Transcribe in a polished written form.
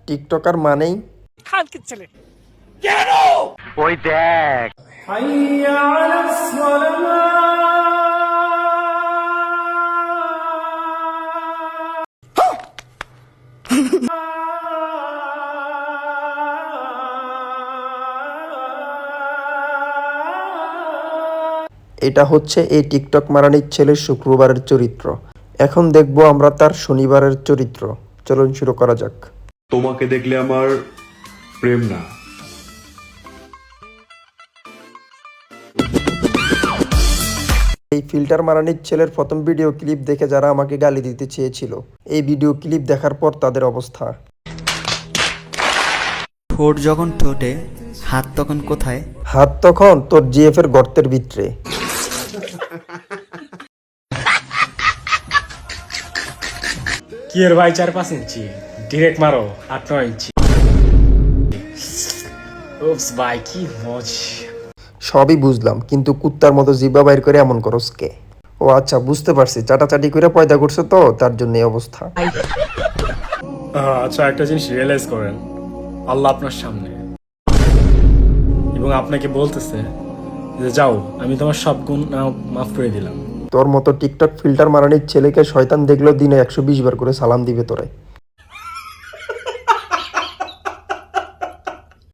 TikToker মানেই খান কি ছেলে। ওই দেখ এটা হচ্ছে এই টিকটক মারানির ছেলের শুক্রবারের চরিত্র। এখন দেখবো আমরা তার শনিবারের চরিত্র। চলুন শুরু করা যাক। তোমাকে দেখলে আমার প্রেম না, এই ফিল্টার মারানির ছেলের প্রথম ভিডিও ক্লিপ দেখে যারা আমাকে গালি দিতে চেয়েছিল, এই ভিডিও ক্লিপ দেখার পর তাদের অবস্থা। ঠোঁট যখন ঠোঁটে, হাত তখন কোথায়? হাত তখন তোর জিএফ এর গর্তের ভিতরে। কি এর ভাই 4-5 ইঞ্চি ডিরেক্ট মারো 8-9 ইঞ্চি। উপস ভাই কি মজ। সবই বুঝলাম, কিন্তু কুত্তার মতো জিব্বা বাইর করে এমন করস কে? ও আচ্ছা, বুঝতে পারছি, চাটাচাটি করে পয়দা করছে তো, তার জন্য এই অবস্থা। আচ্ছা, একটা জিনিস রিয়েলাইজ করেন, আল্লাহ আপনার সামনে এবং আপনাকে বলতেছে যে যাও, আমি তোমার সব গুণ মাফ করে দিলাম। তোর মতো টিকটক ফিল্টার মারানির ছেলেকে শয়তান দেখলেও দিনে 120 বার করে সালাম দিবে তোরে।